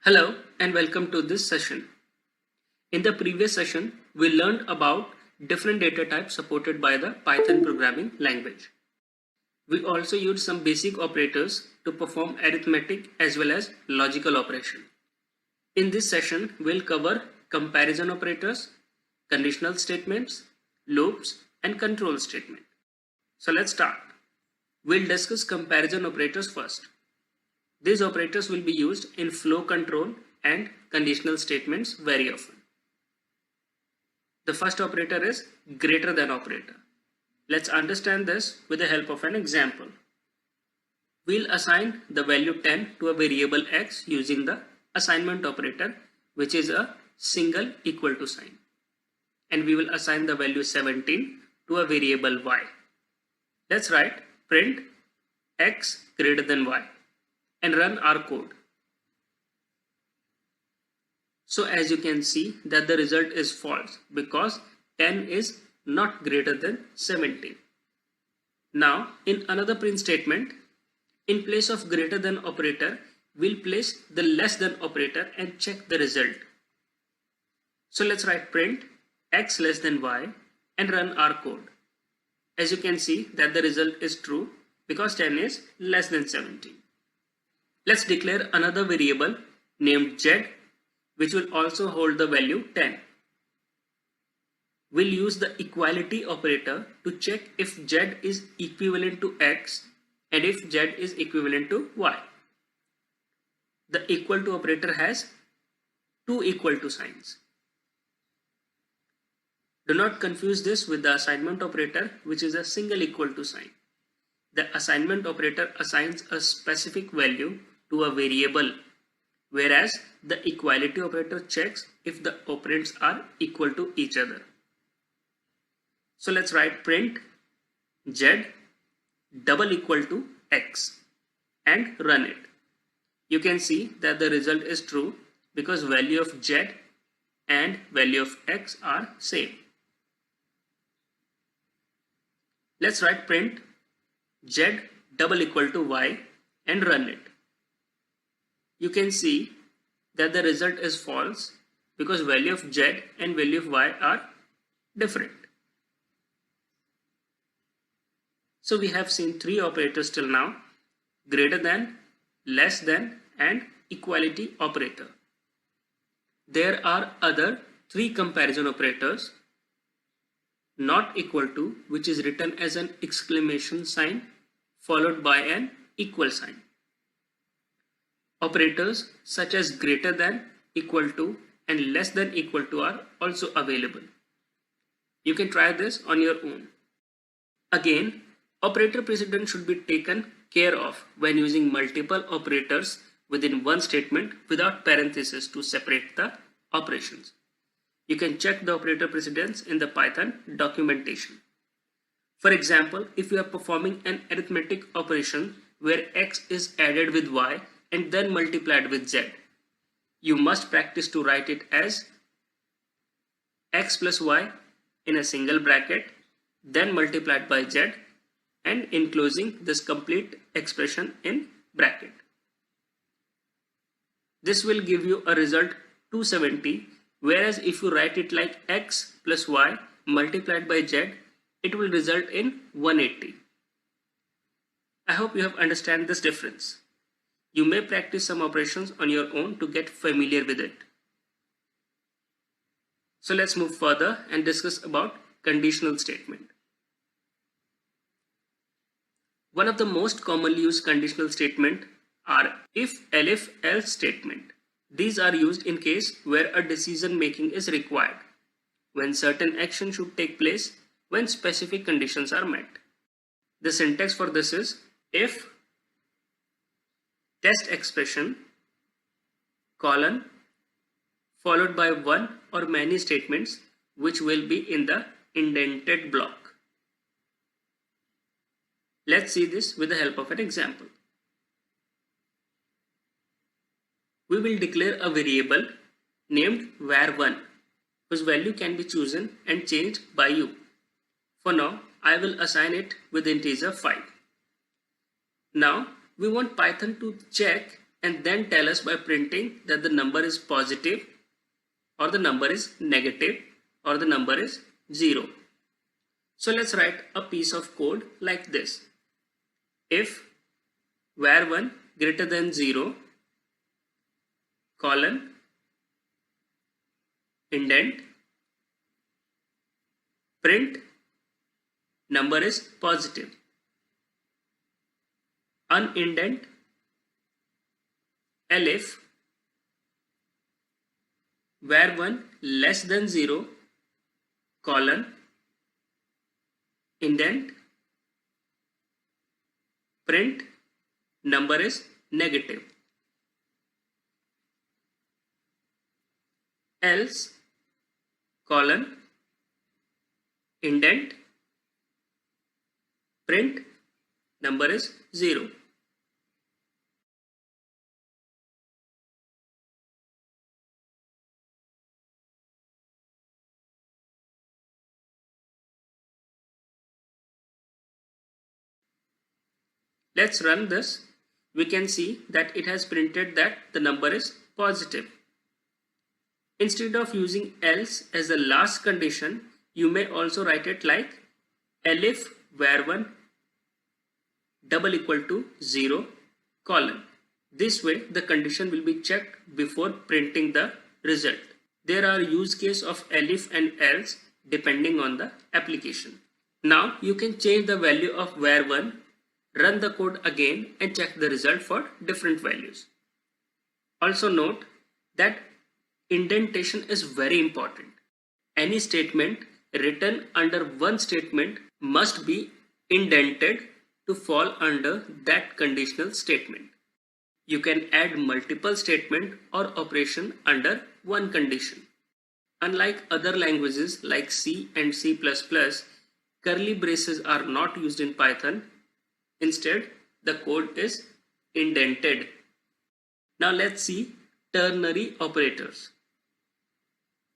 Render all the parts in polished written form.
Hello and welcome to this session. In the previous session, we learned about different data types supported by the Python programming language. We also used some basic operators to perform arithmetic as well as logical operation. In this session, we'll cover comparison operators, conditional statements, loops, and control statement. So let's start. We'll discuss comparison operators first. These operators will be used in flow control and conditional statements very often. The first operator is greater than operator. Let's understand this with the help of an example. We'll assign the value 10 to a variable x using the assignment operator, which is a single equal to sign. And we will assign the value 17 to a variable y. Let's write print x greater than y and run our code. So as you can see that the result is false because 10 is not greater than 17. Now in another print statement, in place of greater than operator, we'll place the less than operator and check the result. So let's write print x less than y and run our code. As you can see that the result is true because 10 is less than 17. Let's declare another variable named z, which will also hold the value 10. We'll use the equality operator to check if z is equivalent to x and if z is equivalent to y. The equal to operator has two equal to signs. Do not confuse this with the assignment operator, which is a single equal to sign. The assignment operator assigns a specific value to a variable, whereas the equality operator checks if the operands are equal to each other. So let's write print z double equal to x and run it. You can see that the result is true because value of z and value of x are same. Let's write print z double equal to y and run it. You can see that the result is false because value of z and value of y are different. So we have seen three operators till now: greater than, less than, and equality operator. There are other three comparison operators: not equal to, which is written as an exclamation sign followed by an equal sign. Operators such as greater than, equal to, and less than equal to are also available. You can try this on your own. Again, operator precedence should be taken care of when using multiple operators within one statement without parentheses to separate the operations. You can check the operator precedence in the Python documentation. For example, if you are performing an arithmetic operation where x is added with y and then multiplied with z, you must practice to write it as x plus y in a single bracket, then multiplied by z, and enclosing this complete expression in bracket. This will give you a result 270, whereas if you write it like x plus y multiplied by z, it will result in 180. I hope you have understand this difference. You may practice some operations on your own to get familiar with it. So let's move further and discuss about conditional statement. One of the most commonly used conditional statement are if, elif, else statement. These are used in case where a decision making is required, when certain action should take place when specific conditions are met. The syntax for this is if test expression colon followed by one or many statements which will be in the indented block. Let's see this with the help of an example. We will declare a variable named var1 whose value can be chosen and changed by you. For now, I will assign it with integer 5. Now we want Python to check and then tell us by printing that the number is positive or the number is negative or the number is 0. So let's write a piece of code like this. If var1 greater than 0 colon indent print number is positive, unindent elif var1 less than 0 colon indent print number is negative, else colon indent print number is 0. Let's run this. We can see that it has printed that the number is positive. Instead of using else as the last condition, you may also write it like elif var1 double equal to 0 colon. This way the condition will be checked before printing the result. There are use case of elif and else depending on the application. Now you can change the value of var1, run the code again and check the result for different values. Also note that indentation is very important. Any statement written under one statement must be indented to fall under that conditional statement. You can add multiple statement or operation under one condition. Unlike other languages like C and C++, curly braces are not used in Python. Instead, the code is indented. Now let's see ternary operators.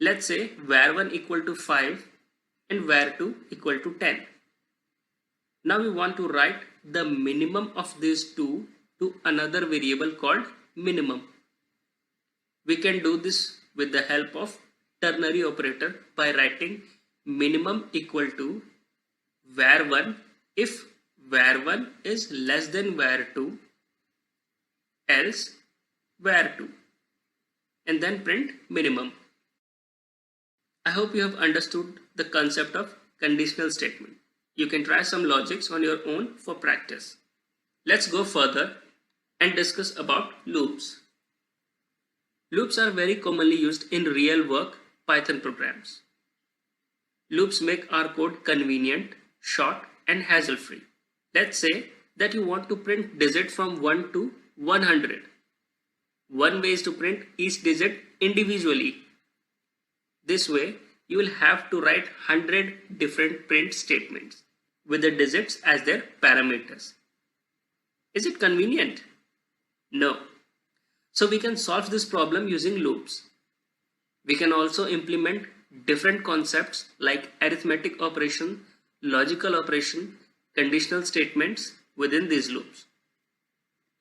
Let's say var1 equal to 5 and var2 equal to 10. Now we want to write the minimum of these two to another variable called minimum. We can do this with the help of ternary operator by writing minimum equal to var1 if var1 is less than var2, else var2, and then print minimum. I hope you have understood the concept of conditional statement. You can try some logics on your own for practice. Let's go further and discuss about loops. Loops are very commonly used in real work Python programs. Loops make our code convenient, short, and hassle-free. Let's say that you want to print digit from 1 to 100. One way is to print each digit individually. This way, you will have to write 100 different print statements with the digits as their parameters. Is it convenient? No. So we can solve this problem using loops. We can also implement different concepts like arithmetic operation, logical operation, conditional statements within these loops.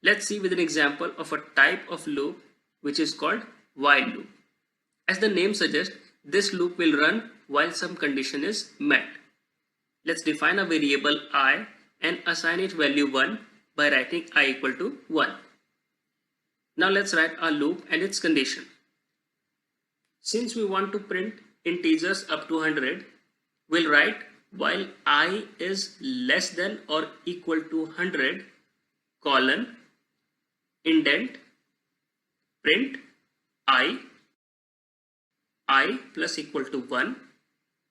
Let's see with an example of a type of loop which is called while loop. As the name suggests, this loop will run while some condition is met. Let's define a variable I and assign it value 1 by writing I equal to 1. Now let's write our loop and its condition. Since we want to print integers up to 100, we'll write while I is less than or equal to 100 colon indent print I plus equal to 1,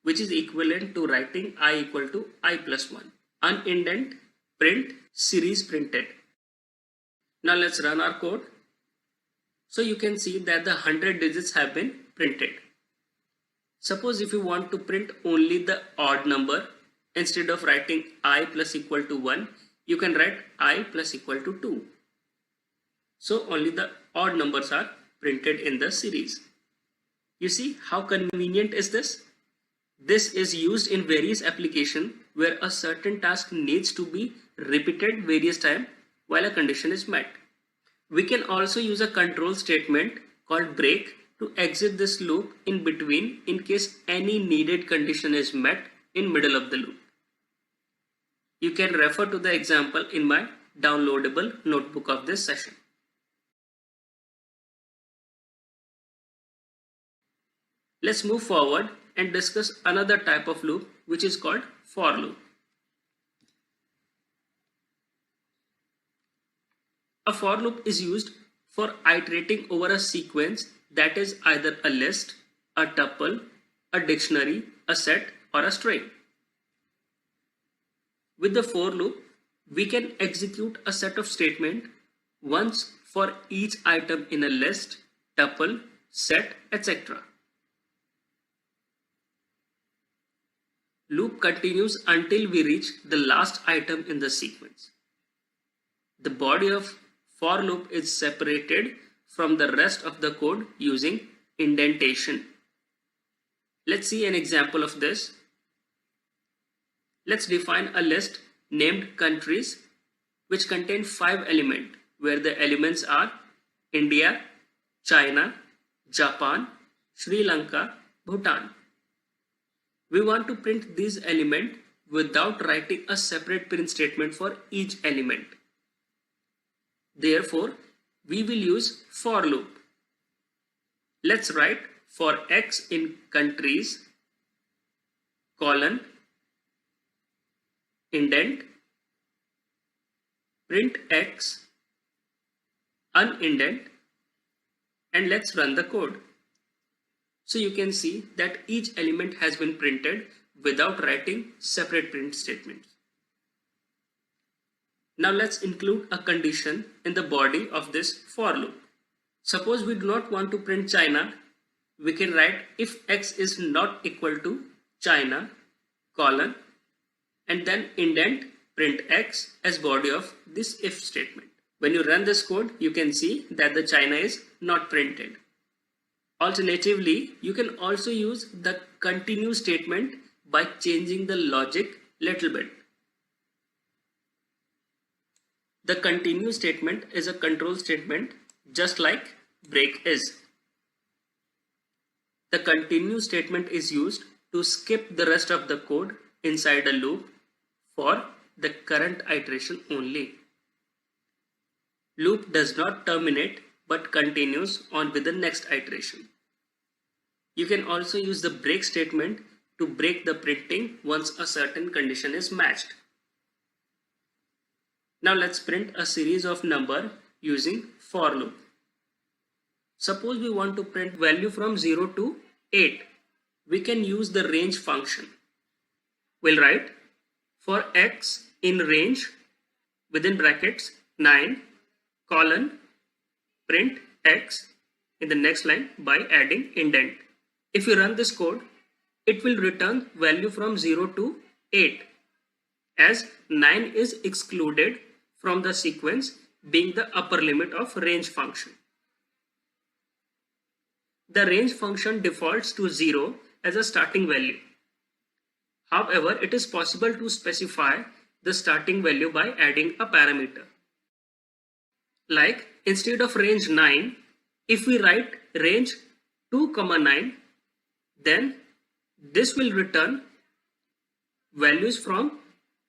which is equivalent to writing I equal to I plus 1. Unindent print series printed. Now let's run our code. So you can see that the 100 digits have been printed. Suppose if you want to print only the odd number, instead of writing I plus equal to 1, you can write I plus equal to 2. So only the odd numbers are printed in the series. You see how convenient is this? This is used in various applications where a certain task needs to be repeated various times while a condition is met. We can also use a control statement called break to exit this loop in between in case any needed condition is met in middle of the loop. You can refer to the example in my downloadable notebook of this session. Let's move forward and discuss another type of loop which is called for loop. A for loop is used for iterating over a sequence that is either a list, a tuple, a dictionary, a set, or a string. With the for loop, we can execute a set of statements once for each item in a list, tuple, set, etc. Loop continues until we reach the last item in the sequence. The body of for loop is separated from the rest of the code using indentation. Let's see an example of this. Let's define a list named countries which contain 5 elements where the elements are India, China, Japan, Sri Lanka, Bhutan. We want to print these elements without writing a separate print statement for each element. Therefore, we will use for loop. Let's write for x in countries, colon, indent, print x, unindent, and let's run the code. So you can see that each element has been printed without writing separate print statements. Now let's include a condition in the body of this for loop. Suppose we do not want to print China, we can write if x is not equal to China, colon, and then indent print x as body of this if statement. When you run this code, you can see that the China is not printed. Alternatively, you can also use the continue statement by changing the logic little bit. The continue statement is a control statement just like break is. The continue statement is used to skip the rest of the code inside a loop for the current iteration only. Loop does not terminate but continues on with the next iteration. You can also use the break statement to break the printing once a certain condition is matched. Now let's print a series of number using for loop. Suppose we want to print value from 0 to 8. We can use the range function. We'll write for x in range within brackets 9 colon print x in the next line by adding indent. If you run this code, it will return value from 0 to 8 as 9 is excluded from the sequence being the upper limit of range function. The range function defaults to 0 as a starting value. However, it is possible to specify the starting value by adding a parameter. Like instead of range 9, if we write range 2, 9, then this will return values from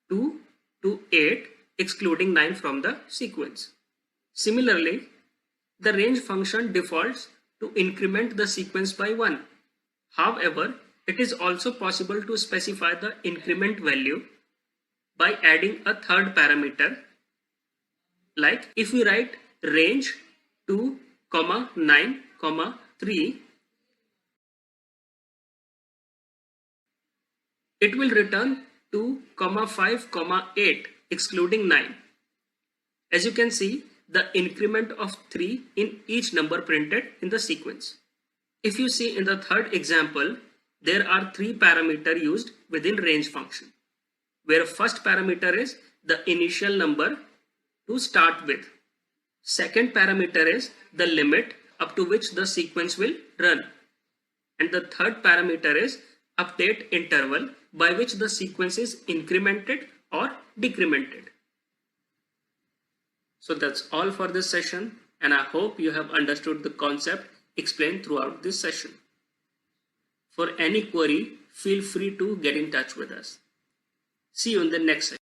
2 to 8 excluding 9 from the sequence. Similarly, the range function defaults to increment the sequence by 1. However, it is also possible to specify the increment value by adding a third parameter. Like if we write range 2, 9, 3, it will return 2, 5, 8 excluding 9. As you can see, the increment of 3 in each number printed in the sequence. If you see in the third example, there are 3 parameters used within range function, where first parameter is the initial number to start with. Second parameter is the limit up to which the sequence will run. And the third parameter is update interval by which the sequence is incremented or decremented. So that's all for this session. and I hope you have understood the concept explained throughout this session. For any query, feel free to get in touch with us. See you in the next session.